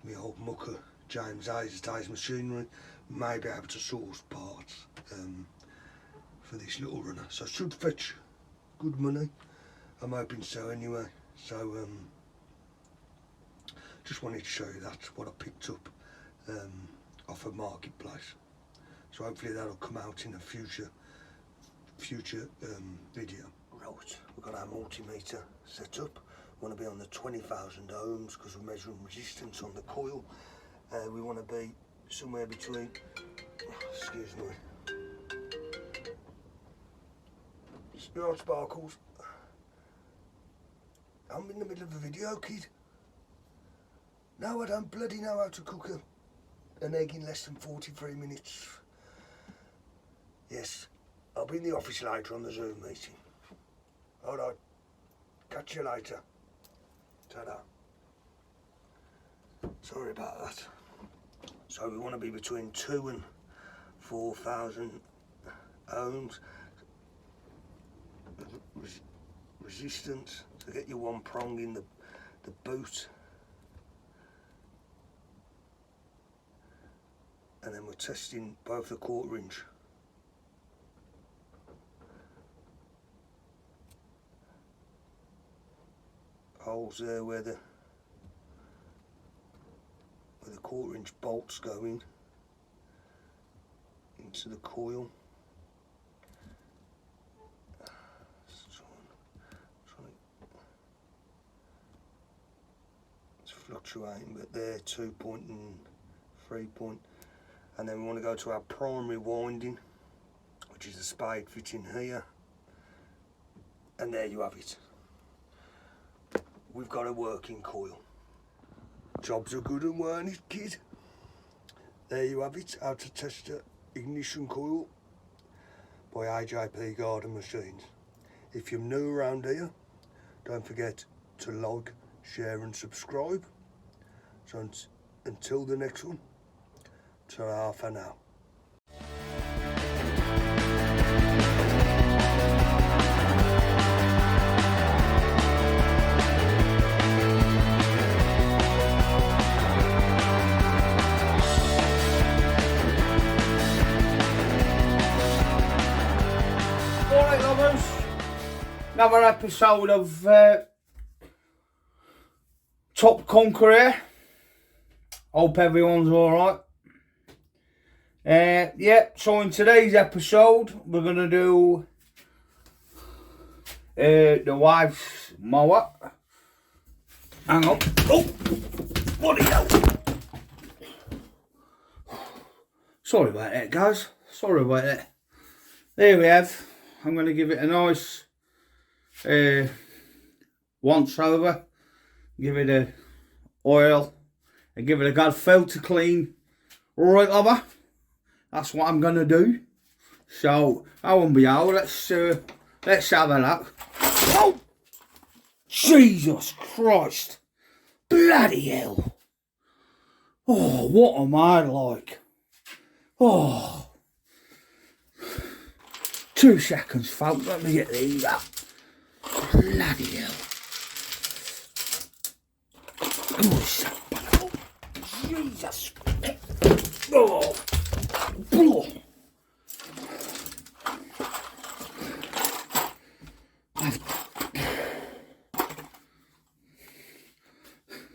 my old mucker James Hayes at Hayes Machinery, may be able to source parts for this little runner. So it should fetch good money, I'm hoping so anyway. So just wanted to show you that, what I picked up off a Marketplace. So hopefully that'll come out in a future video. Right, we've got our multimeter set up. We want to be on the 20,000 ohms because we're measuring resistance on the coil. We want to be somewhere between, excuse me, right, Sparkles, I'm in the middle of a video, kid. No, I don't bloody know how to cook an egg in less than 43 minutes. Yes, I'll be in the office later on the Zoom meeting. Alright, catch you later. Ta-da. Sorry about that. So we want to be between 2 and 4,000 ohms. Resistance, to get your one prong in the boot. And then we're testing both the 1/4 inch. Holes there where the 1/4 inch bolts go into the coil. It's fluctuating, but they're 2 point and 3 point. And then we want to go to our primary winding, which is a spade fitting here. And there you have it. We've got a working coil. Jobs are good and weren't it, kid? There you have it, how to test an ignition coil by AJP Garden Machines. If you're new around here, don't forget to like, share and subscribe. So until the next one, ta-ra for now. Alright lovers, another episode of Top Conquer here. Hope everyone's alright. Yeah, so in today's episode we're going to do the wife's mower. Hang on. Oh, bloody hell. Sorry about that, guys. Sorry about that. There we have. I'm going to give it a nice once over. Give it a oil, and give it a good filter clean. Alright, lover? That's what I'm gonna do. So, I won't be out. Let's have a look. Oh! Jesus Christ! Bloody hell! Oh, what am I like? Oh. 2 seconds, folks. Let me get these up. Bloody hell. Oh, Jesus. Oh. Oh.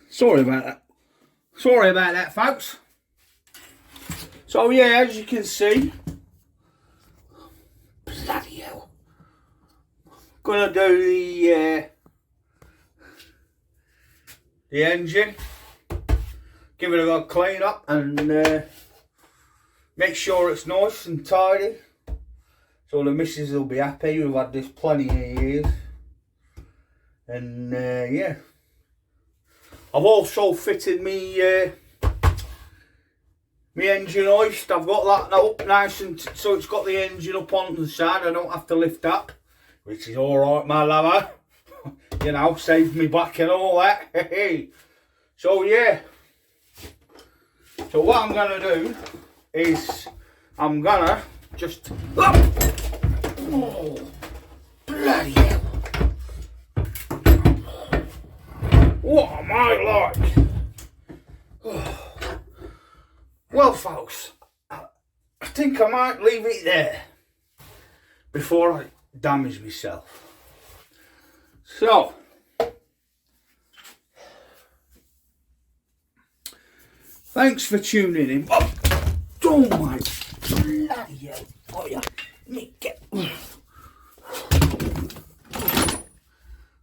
Sorry about that. Sorry about that, folks. So yeah, as you can see, bloody hell, gonna do the engine, give it a good clean up, and make sure it's nice and tidy. So the missus will be happy. We've had this plenty of years, and yeah. I've also fitted me engine hoist. I've got that up nice and so it's got the engine up on the side. I don't have to lift up, which is alright, my lover. You know, saves me back and all that. So yeah. So what I'm gonna do is I'm gonna just oh, bloody hell. What am I like? Oh. Well, folks, I think I might leave it there before I damage myself. So, thanks for tuning in. Oh my bloody hell! Oh yeah, me get.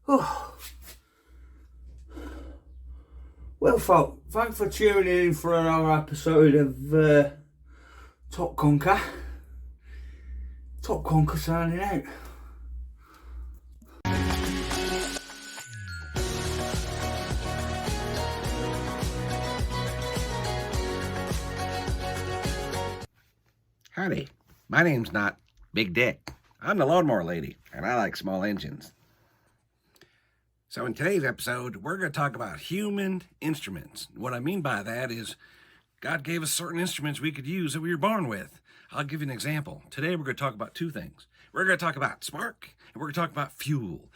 Oh. Well, folks, thanks for tuning in for another episode of Top Conquer. Top Conquer signing out. Howdy, my name's not Big Dick. I'm the lawnmower lady, and I like small engines. So in today's episode, we're going to talk about human instruments. What I mean by that is God gave us certain instruments we could use that we were born with. I'll give you an example. Today we're going to talk about 2 things. We're going to talk about spark, and we're going to talk about fuel.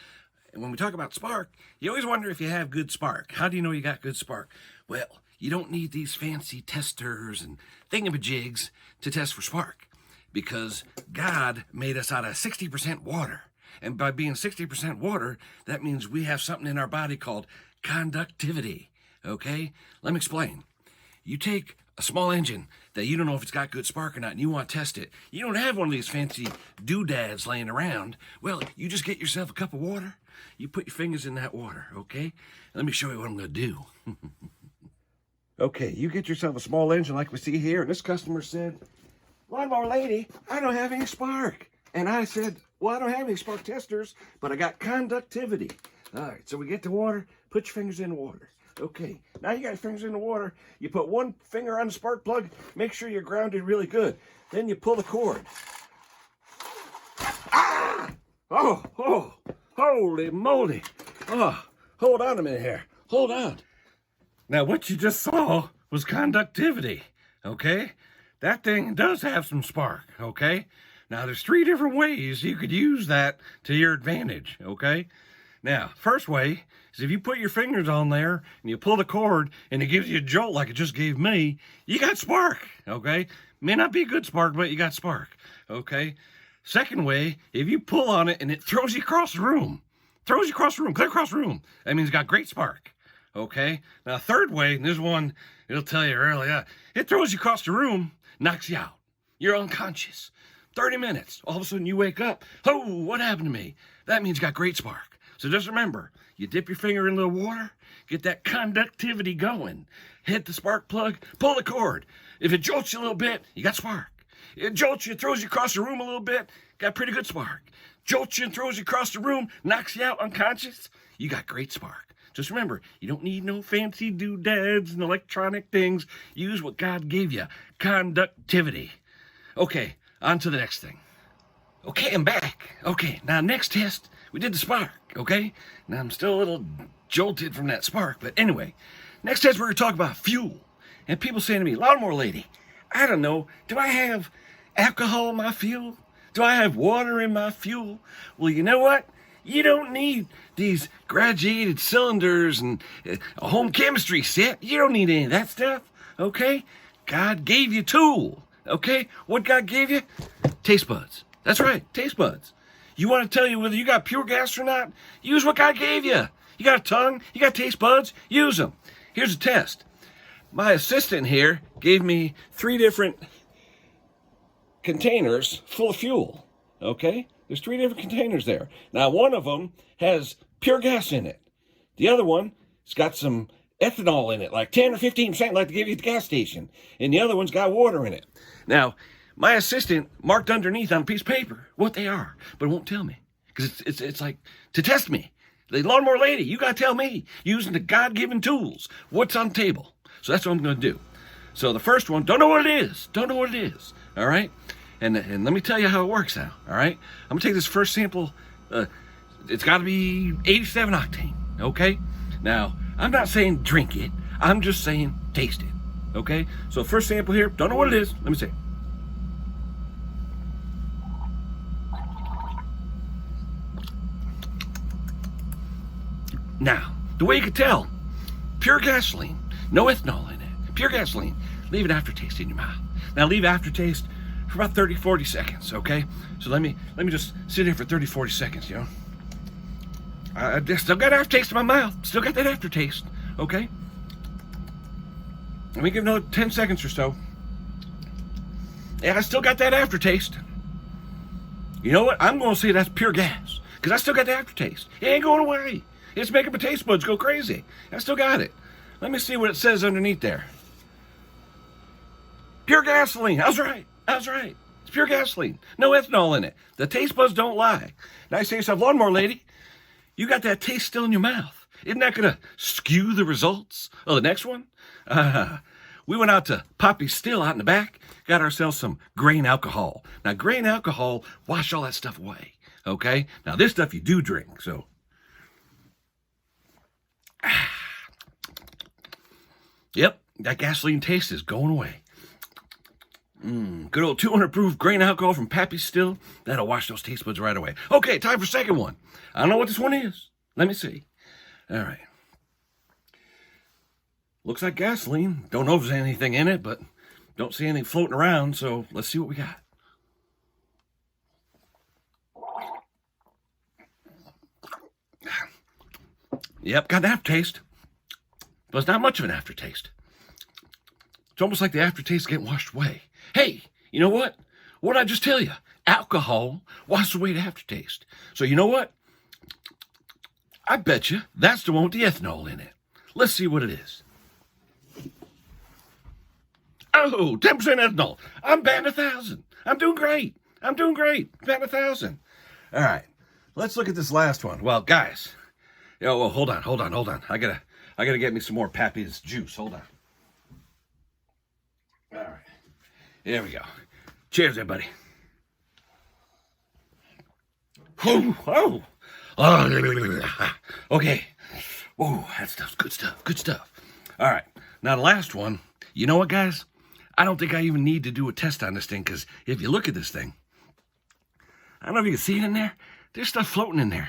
And when we talk about spark, you always wonder if you have good spark. How do you know you got good spark? Well, you don't need these fancy testers and thingamajigs to test for spark, because God made us out of 60% water. And by being 60% water, that means we have something in our body called conductivity, okay? Let me explain. You take a small engine that you don't know if it's got good spark or not, and you want to test it. You don't have one of these fancy doodads laying around. Well, you just get yourself a cup of water. You put your fingers in that water, okay? Let me show you what I'm going to do. Okay, you get yourself a small engine like we see here, and this customer said, "Lawnmower lady, I don't have any spark." And I said, "Well, I don't have any spark testers, but I got conductivity." All right, so we get the water, put your fingers in the water. Okay, now you got your fingers in the water. You put one finger on the spark plug, make sure you're grounded really good. Then you pull the cord. Ah! Oh, holy moly. Oh, hold on a minute here. Hold on. Now, what you just saw was conductivity, okay? That thing does have some spark, okay? Now, there's 3 different ways you could use that to your advantage, okay? Now, first way is if you put your fingers on there and you pull the cord and it gives you a jolt like it just gave me, you got spark, okay? May not be a good spark, but you got spark, okay? Second way, if you pull on it and it throws you across the room, clear across the room, that means you got great spark, okay? Now, third way, and this one, it'll tell you earlier, it throws you across the room, knocks you out. You're unconscious. 30 minutes, all of a sudden you wake up. Oh, what happened to me? That means you got great spark. So just remember, you dip your finger into the water, get that conductivity going, hit the spark plug, pull the cord. If it jolts you a little bit, you got spark. It jolts you, throws you across the room a little bit, got pretty good spark. Jolts you and throws you across the room, knocks you out unconscious, you got great spark. Just remember, you don't need no fancy doodads and electronic things. Use what God gave you. Conductivity. Okay, on to the next thing. Okay, I'm back. Okay, now next test, we did the spark, okay? Now I'm still a little jolted from that spark, but anyway, next test we're going to talk about fuel. And people saying to me, lawnmower lady, I don't know, do I have alcohol in my fuel? Do I have water in my fuel? Well, you know what? You don't need these graduated cylinders and a home chemistry set. You don't need any of that stuff, okay? God gave you tool, okay? What God gave you? Taste buds. That's right, taste buds. You want to tell you whether you got pure gas or not? Use what God gave you. You got a tongue, you got taste buds, use them. Here's a test. My assistant here gave me 3 different containers full of fuel, okay? There's 3 different containers there. Now, one of them has pure gas in it. The other one has got some ethanol in it, like 10 or 15%, like they give you at the gas station. And the other one's got water in it. Now, my assistant marked underneath on a piece of paper what they are, but won't tell me. Because it's like to test me. The lawnmower lady, you got to tell me, using the God-given tools, what's on the table. So that's what I'm going to do. So the first one, don't know what it is. Don't know what it is. All right? And let me tell you how it works now. All right? I'm going to take this first sample. It's got to be 87 octane. Okay? Now, I'm not saying drink it. I'm just saying taste it. Okay? So first sample here, don't know what it is. Let me see. Now, the way you can tell, pure gasoline, no ethanol in it, pure gasoline. Leave an aftertaste in your mouth. Now leave aftertaste for about 30, 40 seconds, okay? So let me just sit here for 30, 40 seconds, you know? I still got aftertaste in my mouth, still got that aftertaste, okay? Let me give another 10 seconds or so. Yeah, I still got that aftertaste. You know what? I'm gonna say that's pure gas, because I still got the aftertaste. It ain't going away. It's making my taste buds go crazy. I still got it. Let me see what it says underneath there. Pure gasoline. I was right. It's pure gasoline. No ethanol in it. The taste buds don't lie. Now you say to yourself, lawnmower lady, you got that taste still in your mouth. Isn't that going to skew the results of the next one? We went out to Poppy Still out in the back, got ourselves some grain alcohol. Now, grain alcohol, wash all that stuff away. Okay? Now, this stuff you do drink, so... Yep, that gasoline taste is going away. Good old 200 proof grain alcohol from Pappy Still. That'll wash those taste buds right away. Okay, time for second one. I don't know what this one is. Let me see. All right. Looks like gasoline. Don't know if there's anything in it, but don't see anything floating around, so let's see what we got. Yep, got an aftertaste. But it's not much of an aftertaste. It's almost like the aftertaste is getting washed away. Hey, you know what? What did I just tell you? Alcohol washes away the aftertaste. So you know what? I bet you that's the one with the ethanol in it. Let's see what it is. Oh, 10% ethanol. I'm batting 1,000. I'm doing great. Batting 1,000. All right. Let's look at this last one. Well, guys. Oh, well, hold on. I gotta get me some more Pappy's juice. Hold on. All right. There we go. Cheers, everybody. Oh. Okay. Whoa, that stuff's good stuff. All right. Now, the last one. You know what, guys? I don't think I even need to do a test on this thing, because if you look at this thing, I don't know if you can see it in there. There's stuff floating in there.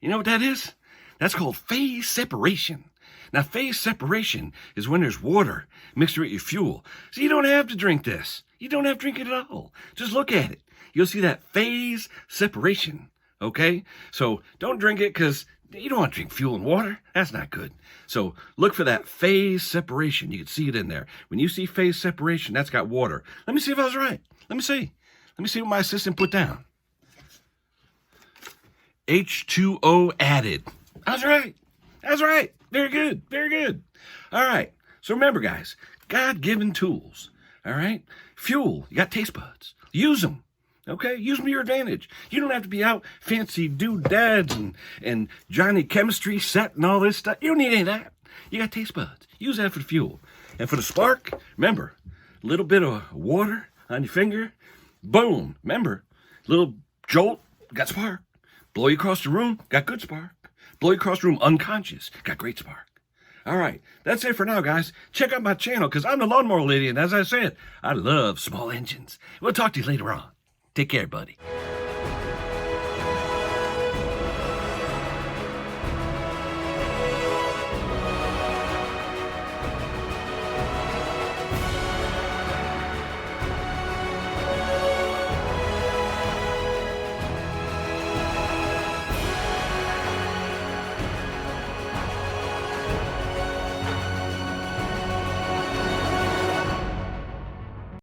You know what that is? That's called phase separation. Now, phase separation is when there's water mixed with your fuel. So you don't have to drink this. You don't have to drink it at all. Just look at it. You'll see that phase separation, okay? So don't drink it, because you don't want to drink fuel and water. That's not good. So look for that phase separation. You can see it in there. When you see phase separation, that's got water. Let me see if I was right. Let me see what my assistant put down. H2O added. I was right. Very good. All right. So remember, guys, God-given tools. All right? Fuel. You got taste buds. Use them. Okay, use them to your advantage. You don't have to be out fancy doodads and Johnny chemistry set and all this stuff. You don't need any of that. You got taste buds. Use that for the fuel. And for the spark, remember, a little bit of water on your finger, boom. Remember, little jolt, got spark. Blow you across the room, got good spark. Blow you across the room unconscious, got great spark. All right, that's it for now, guys. Check out my channel, because I'm the Lawnmower Lady, and as I said, I love small engines. We'll talk to you later on. Take care, buddy.